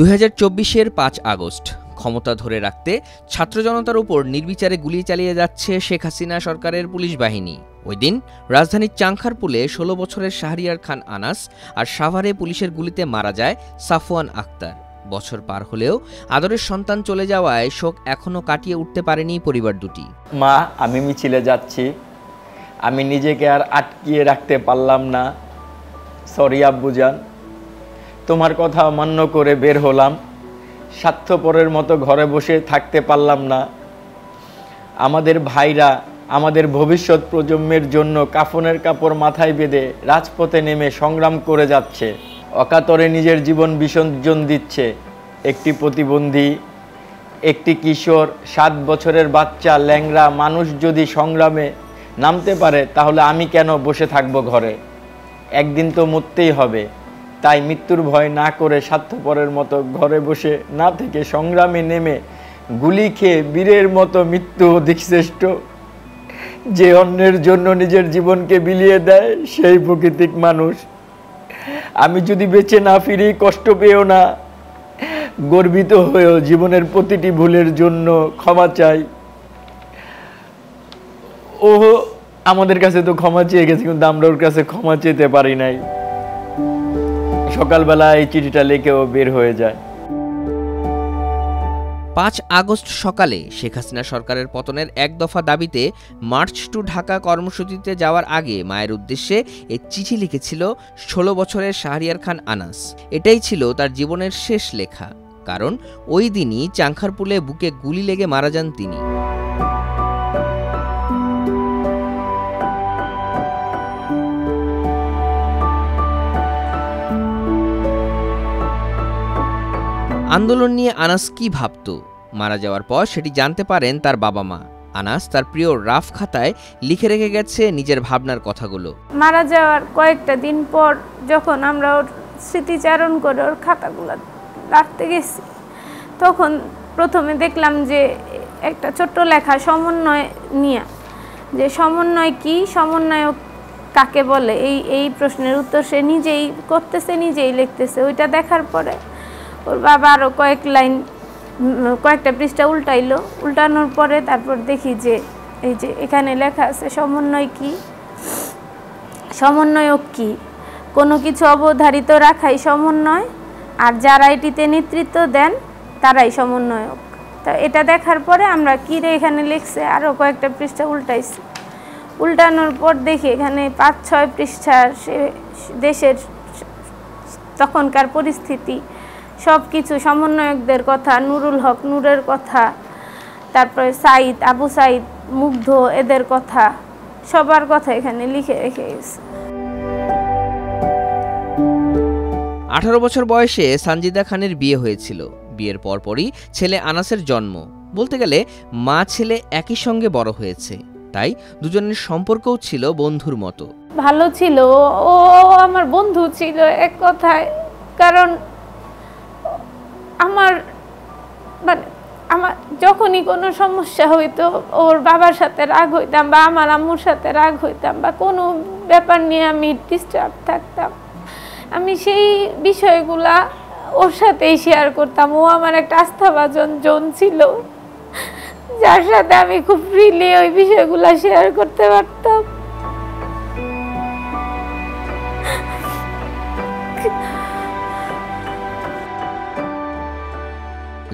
2024-এর 5 August ক্ষমতা ধরে রাখতে ছাত্র জনতার উপর নির্বিচারে গুলি চালিয়ে যাচ্ছে শেখ হাসিনা সরকারের পুলিশ বাহিনী। ওই দিন রাজধানীর চাংখারপুলে 16 বছরের শাহরিয়ার খান আনাস আর সাভারে পুলিশের গুলিতে মারা যায় সাফওয়ান আক্তার। বছর পার হলেও আদরের সন্তান চলে যাওয়ায় শোক এখনো কাটিয়ে উঠতে পারেনি পরিবার দুটি। মা, আমি মিছিলে যাচ্ছি, আমি নিজেকে আর আটকিয়ে রাখতে পারলাম না। সরি আব্বুজান, তোমার কথা অমান্য করে বের হলাম, স্বার্থপরের মতো ঘরে বসে থাকতে পারলাম না। আমাদের ভাইরা আমাদের ভবিষ্যৎ প্রজন্মের জন্য কাফনের কাপড় মাথায় বেঁধে রাজপথে নেমে সংগ্রাম করে যাচ্ছে, অকাতরে নিজের জীবন বিসর্জন দিচ্ছে। একটি প্রতিবন্ধী, একটি কিশোর, 7 বছরের বাচ্চা, ল্যাংড়া মানুষ যদি সংগ্রামে নামতে পারে, তাহলে আমি কেন বসে থাকবো ঘরে? একদিন তো মরতেই হবে, তাই মৃত্যুর ভয় না করে স্বার্থপরের মতো ঘরে বসে না থেকে সংগ্রামে নেমে গুলি খেয়ে বীরের মতো মৃত্যু অধিক শ্রেষ্ঠ। যে অন্যের জন্য নিজের জীবনকে বিলিয়ে দেয় সেই প্রকৃতিক মানুষ। আমি যদি বেঁচে না ফিরি, কষ্ট পেও না, গর্বিত হয়েও জীবনের প্রতিটি ভুলের জন্য ক্ষমা চাই। ও আমাদের কাছে তো ক্ষমা চেয়ে গেছে, কিন্তু আমরা ওর কাছে ক্ষমা চেতে পারি নাই। সকালবেলা এই চিঠিটা লিখেও বের হয়ে যায়। 5 আগস্ট সকালে শেখ হাসিনা সরকারের পতনের এক দফা দাবিতে মার্চ টু ঢাকা কর্মসূচিতে যাওয়ার আগে মায়ের উদ্দেশ্যে এই চিঠি লিখেছিল 16 বছরের শাহরিয়ার খান আনাস। এটাই ছিল তার জীবনের শেষ লেখা, কারণ ওই দিনই চাংখারপুলে বুকে গুলি লেগে মারা যান তিনি। আন্দোলন নিয়ে আনাস কি ভাবত, মারা যাওয়ার পর সেটি জানতে পারেন তার বাবা মা। আনাস তার প্রিয় রাফ খাতায় লিখে রেখে গেছে নিজের ভাবনার কথাগুলো। মারা যাওয়ার কয়েকটা দিন পর যখন আমরা ওর স্মৃতিচারণ করে ওর খাতাগুলো রাখতে গেছি, তখন প্রথমে দেখলাম যে একটা ছোট্ট লেখা সমন্বয় নিয়ে, যে সমন্বয় কি, সমন্বয়ক কাকে বলে, এই প্রশ্নের উত্তর সে নিজেই করতেছে, নিজেই লিখতেছে। ওইটা দেখার পরে ওর বাবা আরও কয়েকটা পৃষ্ঠা উল্টানোর পরে তারপর দেখি যে এই যে এখানে লেখা আছে সমন্বয় কি, সমন্বয়ক কি, কোনো কিছু অবধারিত রাখাই সমন্বয়, আর যারা এটিতে নেতৃত্ব দেন তারাই সমন্বয়ক। তা এটা দেখার পরে আমরা কি রে এখানে লিখছে, আরও কয়েকটা পৃষ্ঠা উল্টাইছি। উল্টানোর পর দেখি এখানে 5-6 পৃষ্ঠার দেশের তখনকার পরিস্থিতি, সব কিছু, সমন্বয়কদের কথা, নুরুল হক নূরের কথা, তারপরে সাইদ, আবু সাইদ, মুগ্ধ, এদের কথা, সবার কথা এখানে লিখে রেখে গেছে। 18 বছর বয়সে সানজিদা খানের বিয়ে হয়েছিল। বিয়ের পরপরই ছেলে আনাসের জন্ম। বলতে গেলে মা ছেলে একই সঙ্গে বড় হয়েছে, তাই দুজনের সম্পর্কও ছিল বন্ধুর মতো। ভালো ছিল, ও আমার বন্ধু ছিল এক কথায়। কারণ আমার যখনই কোনো সমস্যা হইতো, ওর বাবার সাথে রাগ হইতাম বা আমার আম্মুর সাথে রাগ হইতাম বা কোনো ব্যাপার নিয়ে আমি ডিস্টার্ব থাকতাম, আমি সেই বিষয়গুলা ওর সাথেই শেয়ার করতাম। ও আমার একটা আস্থাভাজন জন ছিল, যার সাথে আমি খুব ফ্রিলি ওই বিষয়গুলা শেয়ার করতে পারতাম।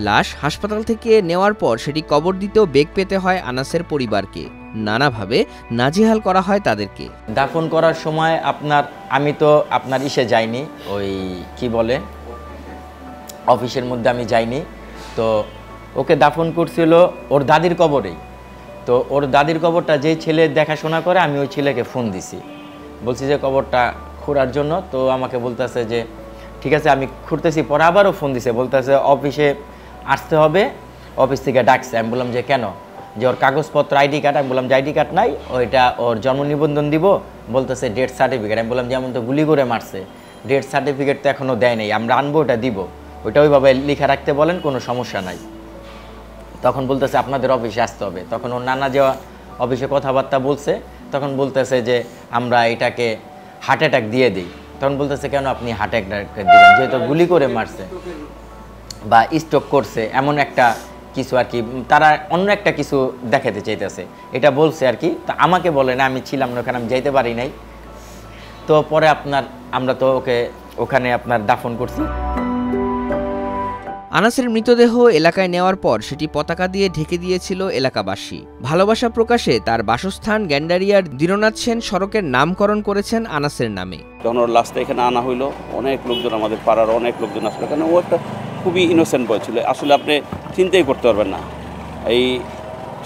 লাশ হাসপাতাল থেকে নেওয়ার পর সেটি কবর দিতেও বেগ পেতে হয় আনাসের পরিবারকে। নানাভাবে নাজেহাল করা হয় তাদেরকে। দাফন করার সময় আমি তো আপনার ইসে যাইনি, ওই কি বলে অফিসের মধ্যে আমি যাইনি। তো ওকে দাফন করছিল ওর দাদির কবরেই। তো ওর দাদির কবরটা যেই ছেলে দেখাশোনা করে, আমি ওই ছেলেকে ফোন দিছি, বলছি যে কবরটা খোঁড়ার জন্য। তো আমাকে বলতেছে যে ঠিক আছে আমি খুঁড়তেছি। পরে আবারও ফোন দিছে, বলতেছে অফিসে আসতে হবে, অফিস থেকে ডাকছে। আমি বললাম যে কেন, যে ওর কাগজপত্র আইডি কার্ড। আমি বললাম যে আইডি কার্ড নাই, ওইটা ওর জন্ম নিবন্ধন দিব। বলতেছে ডেথ সার্টিফিকেট। আমি বললাম যেমন তো গুলি করে মারছে, ডেথ সার্টিফিকেট তো এখনও দেয় নাই, আমরা আনবো, ওটা দিব, ওইটা ওইভাবে লিখে রাখতে বলেন, কোনো সমস্যা নাই। তখন বলতেছে আপনাদের অফিসে আসতে হবে। তখন ওর নানা যে অফিসে কথাবার্তা বলছে, তখন বলতেছে যে আমরা এটাকে হার্ট অ্যাটাক দিয়ে দিই। তখন বলতেছে কেন আপনি হার্ট অ্যাটাক দিবেন, যেহেতু গুলি করে মারছে। বা স্টক করছে এমন একটা কিছু আর কি, তারা অন্য একটা কিছু দেখাতে চাইতেছে, এটা বলছে আর কি। তো আমাকে বলে না, আমি ছিলাম না ওখানে, আমি যাইতে পারি নাই। তো পরে আমরা তো ওকে ওখানে দাফন করছি। আনাসের মৃতদেহ এলাকায় নেওয়ার পর সেটি পতাকা দিয়ে ঢেকে দিয়েছিল এলাকাবাসী। ভালোবাসা প্রকাশে তার বাসস্থান গ্যান্ডারিয়ার দীননাথ সেন সড়কের নামকরণ করেছেন আনাসের নামে। যখন ওর লাশটা এখানে আনা হইলো, অনেক লোকজন, আমাদের পাড়ার অনেক লোকজন আসলো, কারণ ও একটা খুবই ইনোসেন্ট বয় ছিল, আসলে আপনি চিন্তাই করতে পারবেন না।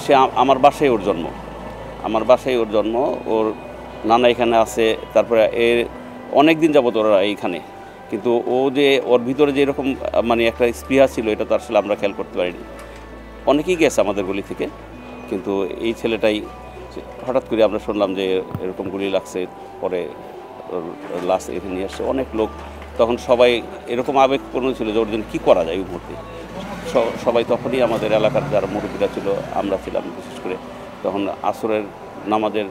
সে আমার বাসায় ওর জন্ম, ওর নানা এখানে আছে, তারপরে অনেক দিন যাবত ওরা এইখানে, কিন্তু ও যে ওর ভিতরে যে এরকম মানে একটা স্পৃহা ছিল, এটা তো আসলে আমরা খেয়াল করতে পারিনি। অনেকেই গেছে আমাদের গলি থেকে, কিন্তু এই ছেলেটাই হঠাৎ করে আমরা শুনলাম যে এরকম গুলি লাগছে, পরে লাশ এখানে নিয়ে আসছে অনেক লোক। তখন সবাই এরকম আবেগপূর্ণ ছিল যে ওর জন্য কী করা যায় এই মুহূর্তে। সবাই তখনই আমাদের এলাকার যারা মুরব্বীরা ছিল, আমরা ছিলাম বিশেষ করে, তখন আসরের নামাজের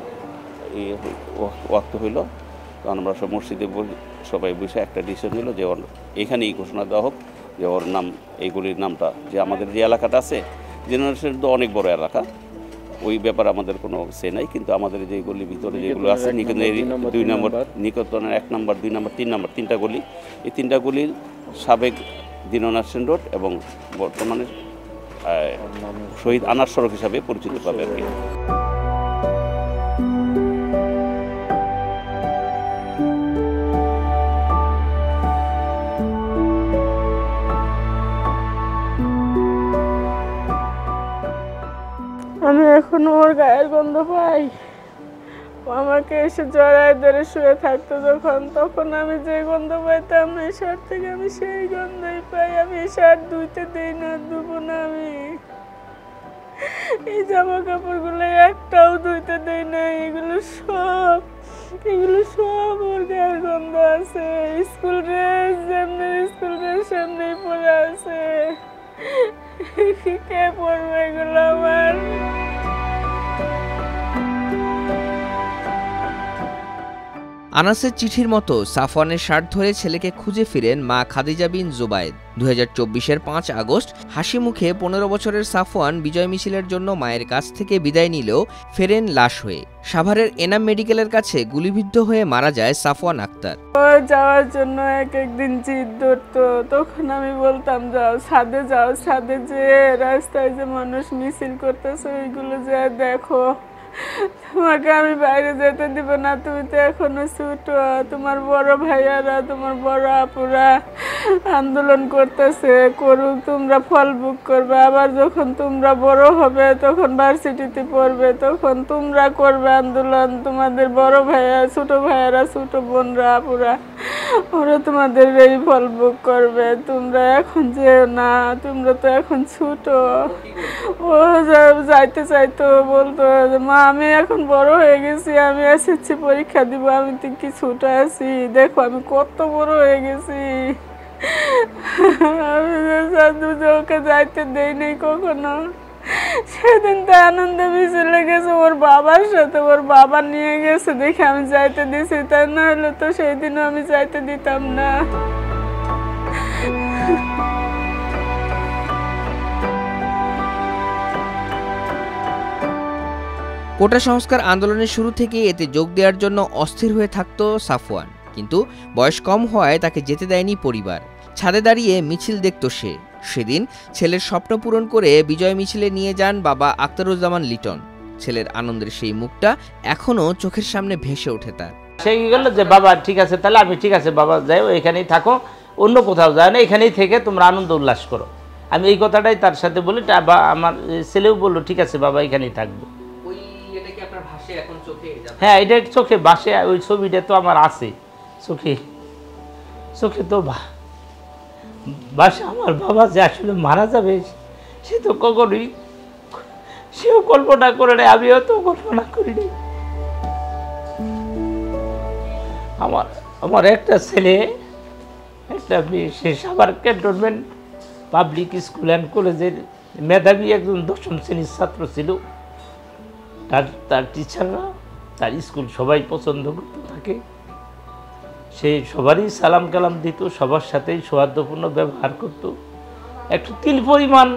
ওয়াক্ত হইল, তখন আমরা সব মসজিদে সবাই বসে একটা ডিসিশন নিল যে ওর এখানেই ঘোষণা দেওয়া হোক যে ওর নাম, এইগুলির নামটা, যে আমাদের যে এলাকাটা আছে, জেনারেশন তো অনেক বড় এলাকা, ওই ব্যাপারে আমাদের কোনো সে নাই, কিন্তু আমাদের যে গলির ভিতরে যেগুলো আছে, নিকেতনের 2 নম্বর, নিকেতনের 1 নম্বর, 2 নম্বর, 3 নম্বর, 3টা গলি, এই 3টা গলির সাবেক দীননাথ সেন রোড এবং বর্তমানে শহীদ আনাস সড়ক হিসাবে পরিচিত পাবে আর কি। আমি এখন ওর গায়ের গন্ধ পাই। ও আমাকে এসে জড়ায় ধরে শুয়ে থাকতো যখন, তখন আমি যে গন্ধ পাইতাম এই শার্ট থেকে, আমি সেই গন্ধই পাই। আমি এই শার্ট ধুইতে দিই না, ধুবো না। আমি এই জামা কাপড়গুলো একটাও ধুইতে দিই না। এগুলো সব ওর গায়ের গন্ধ আছে। স্কুল ড্রেস সামনেই পরে আছে। কে পড়বে এগুলো আমার? আনাসের চিঠির মতো সাফওয়ানের শার্ট ধরে ছেলেকে খুঁজে ফিরেন মা খাদিজা বিন জুবায়েদ। 2024-এর 5 আগস্ট হাসি মুখে 15 বছরের সাফওয়ান বিজয় মিছিলের জন্য মায়ের কাছ থেকে বিদায় নিলেও ফেরেন লাশ হয়ে। সাভারের এনাম মেডিকেলের কাছে গুলিবিদ্ধ হয়ে মারা যায় সাফওয়ান আক্তার। যাওয়ার জন্য একদিন জিদ ধরতো, তখন আমি বলতাম যাও ছাদে যে রাস্তায় যে মানুষ মিছিল করতেছে ওইগুলো যে দেখো, তোমাকে আমি বাইরে যেতে দিব না, তুমি তো এখনো ছোট। তোমার বড় ভাইয়ারা, তোমার বড় আপুরা আন্দোলন করতেছে, করুক, তোমরা ফল ভোগ করবে। আবার যখন তোমরা বড় হবে, তখন ভার্সিটিতে পড়বে, তখন তোমরা করবে আন্দোলন। তোমাদের বড় ভাইয়া, ছোট ভাইয়ারা, ছোট বোনরা, আপুরা, ওরা তোমাদের এই ফল ভোগ করবে। তোমরা এখন যেও না, তোমরা তো এখন ছোট। ও যাইতে চাইতো, বলতো মা আমি এখন বড় হয়ে গেছি, আমি এসএসসি পরীক্ষা দিব, আমি তো কি ছোট আছি, দেখো আমি কত বড় হয়ে গেছি। আমি ওকে যাইতে দেই নাই কখনো। সেদিন তো আনন্দে মিছিলে গেছে ওর বাবার সাথে, ওর বাবা নিয়ে গেছে দেখে আমি যাইতে দিছি, তাই না হলে তো সেই দিনও আমি যাইতে দিতাম না। কোটা সংস্কার আন্দোলনের শুরু থেকে এতে যোগ দেওয়ার জন্য অস্থির হয়ে থাকত সাফওয়ান, কিন্তু বয়স কম হওয়ায় তাকে যেতে দেয়নি পরিবার। ছাদে দাঁড়িয়ে মিছিল দেখত সে। সেদিন ছেলের স্বপ্ন পূরণ করে বিজয় মিছিলে নিয়ে যান বাবা আখতারুজ্জামান লিটন। ছেলের আনন্দের সেই মুখটা এখনো চোখের সামনে ভেসে ওঠে তার। সেই গেল যে বাবা ঠিক আছে, তাহলে আমি ঠিক আছে বাবা যাই, এখানেই থাকো, অন্য কোথাও যায় না, এখানেই থেকে তোমরা আনন্দ উল্লাস করো। আমি এই কথাটাই তার সাথে বলি, আমার ছেলেও বললো ঠিক আছে বাবা এখানেই থাকবো। হ্যাঁ, এটা চোখে বাসে, ওই ছবিটা তো আমার আছে চোখে তো বাসে। আমার বাবা যে আসলে মারা যাবে সে তো কখনোই, সেও কল্পনা করে নেই, আমিও তো কল্পনা করি নি। আমার একটা ছেলে, একটা মেয়ে, সে Savar cantonment public school and কলেজের মেধাবী একজন 10ম শ্রেণীর ছাত্র ছিল। তার টিচাররা, তার স্কুল সবাই পছন্দ করতে থাকে। সে সবারই সালাম কালাম দিত, সবার সাথেই সৌহার্দ্যপূর্ণ ব্যবহার করত। একটু তিল পরিমাণ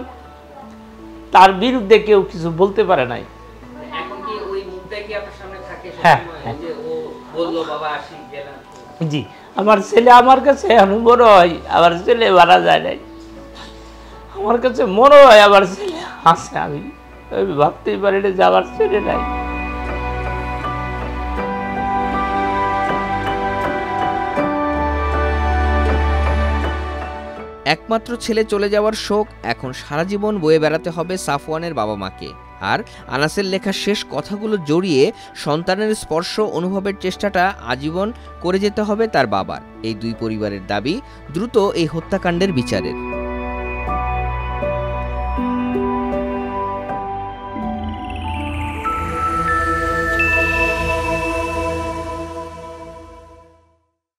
তার বিরুদ্ধে কেউ কিছু বলতে পারে নাই। এখন কি ওই মুখটাই কি আপনার সামনে থাকে হ্যাঁ, সবসময় যে ও বললো বাবা আসি গেলাম? জি, আমার ছেলে আমার কাছে এখন মনে হয় আমার ছেলে মারা যায় নাই, আমার কাছে মনে হয় আমার ছেলে আছে। আমি ভাবতেই পারি না যে আমার ছেলে নাই। একমাত্র ছেলে চলে যাওয়ার শোক এখন সারা জীবন বয়ে বেড়াতে হবে সাফওয়ানের বাবা মাকে। আর আনাসের লেখা শেষ কথাগুলো জড়িয়ে সন্তানের স্পর্শ অনুভবের চেষ্টাটা আজীবন করে যেতে হবে তার বাবার। এই দুই পরিবারের দাবি দ্রুত এই হত্যাকাণ্ডের বিচারের।